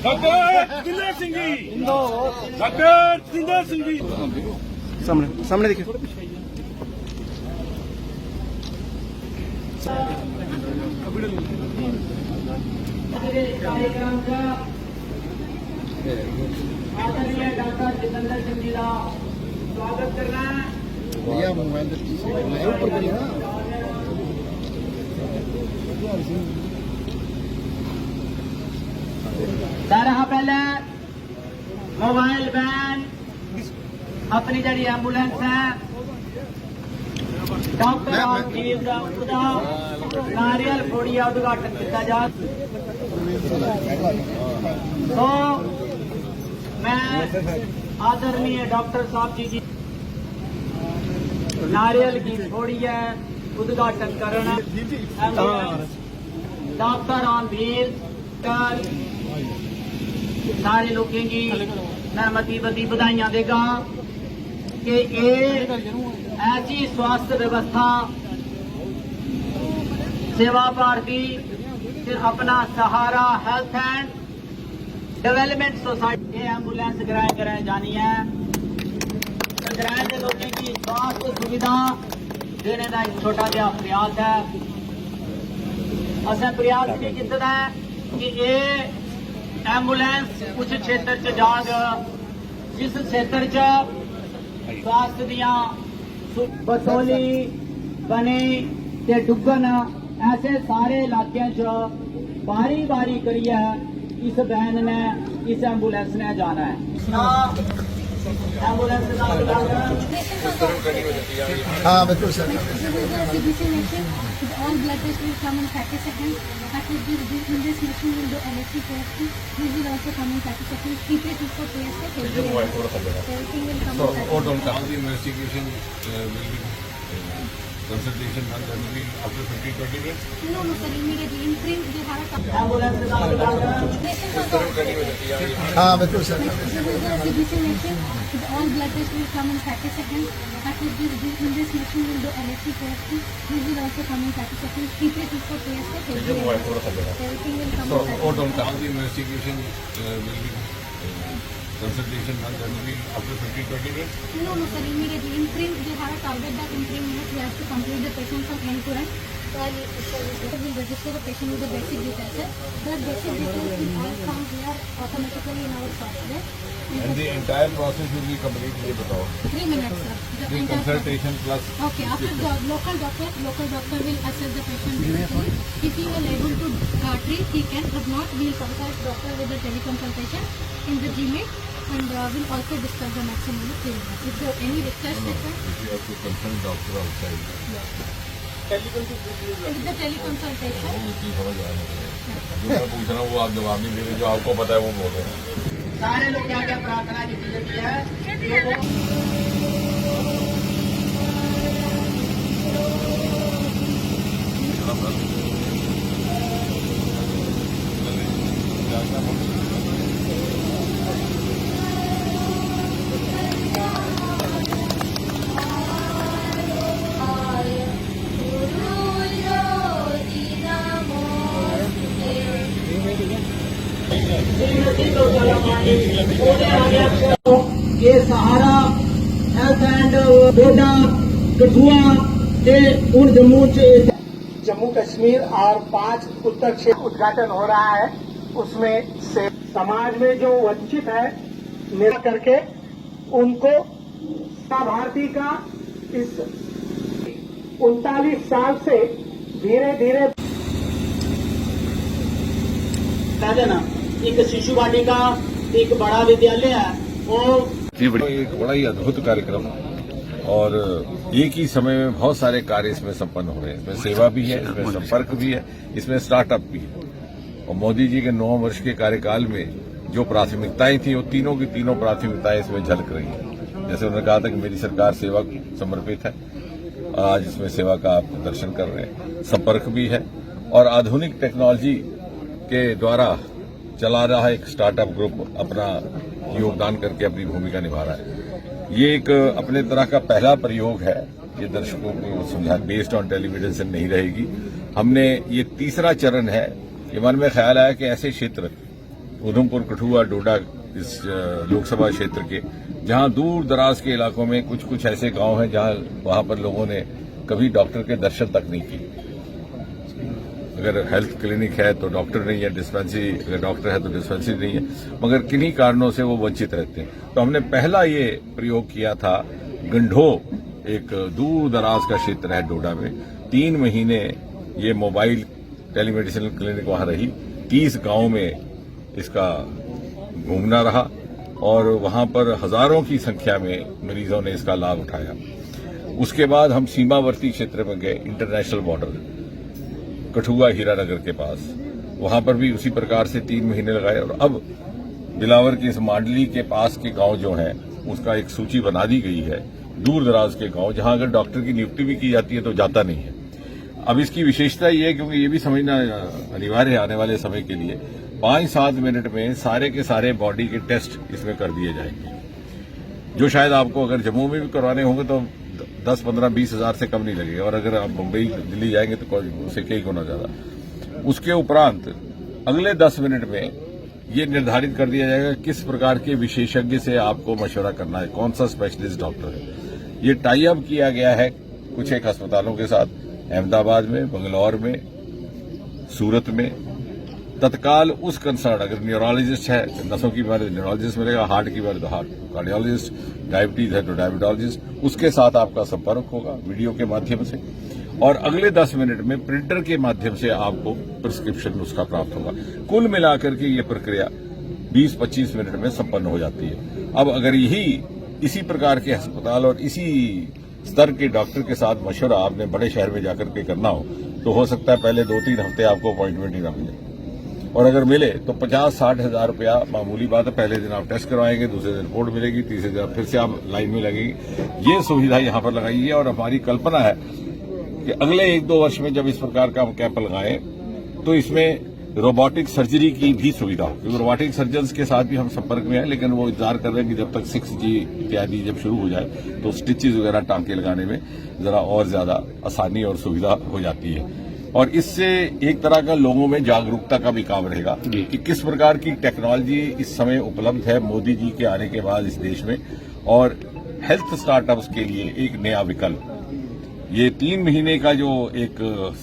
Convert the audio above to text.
Doctor Jinder Singh ji, doctor Jinder Singh ji, सामने सामने देखिए। आदरणीय डॉक्टर जितेंद्र सिंह जी का स्वागत करना है। भैया मोबाइल ऊपर करिए ना। सारा पहले मोबाइल वैन अपनी जड़ी एम्बुलेंस है डॉक्टर रामजीव का नारियल फोड़ी उद्घाटन किया जा। तो मैं आदरणीय डॉक्टर साहब जी की नारियल की फोड़ी है उद्घाटन करना डॉक्टर रामजीव सारे लोगों की मैं मती बधाइयां देगा कि ये ऐसी स्वास्थ्य व्यवस्था सेवा भारती फिर Apna Sahara health and development society ambulance कराए जानी है। कराए के लोगों की स्वास्थ्य सुविधा देने का एक छोटा जहा प्रयास है। असें प्रयास भी किया है कि ये एम्बुलेंस उस क्षेत्र च जाग जिस क्षेत्र च स्वास्थ्य दियां बसोली बनी ते डुगन ऐसे सारे इलाकों च बारी बारी करिए इस वैन ने इस एम्बुलेंस ने जाना है। एम्बुलेंस हाँ बिल्कुल sir. All blood tests will come in 30 seconds. After this machine will do LFT test. This will also come in 30 seconds. Keep it before PSA. Everything will come in 30 seconds. All the investigation will be consultation done that will be after 15-20 minutes. No, sir. Immediately in print they have a हाँ बिल्कुल sir. CBC machine. All blood tests will come in 30 seconds. After this machine will do LFT test. This will also come in 30 seconds. Keep it before PSA. Everything will come in 30 seconds. All the investigation will be consultation done that will be after 15-20 minutes. No, sir. Immediately in print they have a target that in 3 minutes we have to complete the patient from end to end. So I will register the patient with the basic details. The basic details will all come here automatically in our software. And the entire process will be complete, ये बताओ. 3 minutes, sir. The consultation plus. Okay, after the local doctor will assess the patient. If he will able to treat, he can. If not, we will consult doctor with the teleconsultation in the Gmail and will also discuss the maximum of 3 minutes. If there are any request, If you have to consult doctor outside. with the teleconsultation. समझ आ रहा है. जो मैं पूछ रहा हूँ वो आप जवाब नहीं दे रहे, जो आपको पता है वो बोल रहे हैं. सारे लोग क्या प्रार्थना की जाती है। ये सहारा हेल्थ एंड डोडा कठुआ से उन जम्मू कश्मीर और 5 उत्तर क्षेत्र उद्घाटन हो रहा है। उसमें से समाज में जो वंचित है निरा करके उनको भारती का इस 39 साल से धीरे धीरे ना एक शिशु वाटिका एक बड़ा विद्यालय है वो एक बड़ा ही अद्भुत कार्यक्रम और एक ही समय में बहुत सारे कार्य इसमें संपन्न हो रहे हैं। इसमें सेवा भी है, इसमें संपर्क भी है, इसमें स्टार्टअप भी है और मोदी जी के 9 वर्ष के कार्यकाल में जो प्राथमिकताएं थी वो तीनों की तीनों प्राथमिकताएं इसमें झलक रही हैं। जैसे उन्होंने कहा था कि मेरी सरकार सेवा को समर्पित है, आज इसमें सेवा का आप दर्शन कर रहे हैं। संपर्क भी है और आधुनिक टेक्नोलॉजी के द्वारा चला रहा एक स्टार्टअप ग्रुप अपना योगदान करके अपनी भूमिका निभा रहा है। ये एक अपने तरह का पहला प्रयोग है। ये दर्शकों को समझा बेस्ड ऑन टेलीमेडिसिन नहीं रहेगी। हमने ये तीसरा चरण है कि मन में ख्याल आया कि ऐसे क्षेत्र उधमपुर, कठुआ, डोडा इस लोकसभा क्षेत्र के जहां दूर दराज के इलाकों में कुछ ऐसे गांव हैं जहां वहां पर लोगों ने कभी डॉक्टर के दर्शन तक नहीं किए। अगर हेल्थ क्लिनिक है तो डॉक्टर नहीं है, डिस्पेंसरी अगर डॉक्टर है तो डिस्पेंसरी नहीं है, मगर किन्हीं कारणों से वो वंचित रहते हैं। तो हमने पहला ये प्रयोग किया था। गंढो एक दूर दराज का क्षेत्र है डोडा में, 3 महीने ये मोबाइल टेलीमेडिसिन क्लिनिक वहां रही। 30 गांव में इसका घूमना रहा और वहां पर हजारों की संख्या में मरीजों ने इसका लाभ उठाया। उसके बाद हम सीमावर्ती क्षेत्र में गए, इंटरनेशनल बॉर्डर कठुआ हीरानगर के पास, वहां पर भी उसी प्रकार से 3 महीने लगाए। और अब बिलावर के इस मांडली के पास के गांव जो हैं उसका एक सूची बना दी गई है, दूर दराज के गांव जहां अगर डॉक्टर की नियुक्ति भी की जाती है तो जाता नहीं है। अब इसकी विशेषता ये है, क्योंकि ये भी समझना अनिवार्य है आने वाले समय के लिए, 5-7 मिनट में सारे के सारे बॉडी के टेस्ट इसमें कर दिए जाएंगे, जो शायद आपको अगर जम्मू में भी करवाने होंगे तो 10, 15, 20 हजार से कम नहीं लगेगा, और अगर आप मुंबई, दिल्ली जाएंगे तो उससे कई गुना ज्यादा। उसके उपरांत अगले 10 मिनट में ये निर्धारित कर दिया जाएगा किस प्रकार के विशेषज्ञ से आपको मशवरा करना है, कौन सा स्पेशलिस्ट डॉक्टर है। ये टाई अप किया गया है कुछ एक अस्पतालों के साथ, अहमदाबाद में, बंगलौर में, सूरत में। तत्काल उस कंसर्न अगर न्यूरोलॉजिस्ट है तो नसों की बीमारी न्यूरोलॉजिस्ट मिलेगा, हार्ट की बीमारी तो हार्ट कार्डियोलॉजिस्ट, डायबिटीज है तो डायबिटोलॉजिस्ट, उसके साथ आपका संपर्क होगा वीडियो के माध्यम से। और अगले 10 मिनट में प्रिंटर के माध्यम से आपको प्रिस्क्रिप्शन उसका प्राप्त होगा। कुल मिलाकर के ये प्रक्रिया 20-25 मिनट में संपन्न हो जाती है। अब अगर इसी प्रकार के अस्पताल और इसी स्तर के डॉक्टर के साथ मशवरा आपने बड़े शहर में जाकर के करना हो सकता है पहले 2-3 हफ्ते आपको अपॉइंटमेंट ही ना मिले, और अगर मिले तो 50-60 हजार रुपया मामूली बात है। पहले दिन आप टेस्ट करवाएंगे, दूसरे दिन रिपोर्ट मिलेगी, तीसरे दिन फिर से आप लाइन में लगेंगे। ये सुविधा यहाँ पर लगाई है और हमारी कल्पना है कि अगले 1-2 वर्ष में जब इस प्रकार का हम कैंप लगाएं तो इसमें रोबोटिक सर्जरी की भी सुविधा हो, क्योंकि रोबोटिक सर्जन्स के साथ भी हम संपर्क में हैं, लेकिन वो इंतजार कर रहे हैं कि जब तक 6G इत्यादि जब शुरू हो जाए तो स्टिचेज वगैरह टांके लगाने में जरा और ज्यादा आसानी और सुविधा हो जाती है। और इससे एक तरह का लोगों में जागरूकता का भी काम रहेगा कि किस प्रकार की टेक्नोलॉजी इस समय उपलब्ध है मोदी जी के आने के बाद इस देश में, और हेल्थ स्टार्टअप्स के लिए एक नया विकल्प। ये 3 महीने का जो एक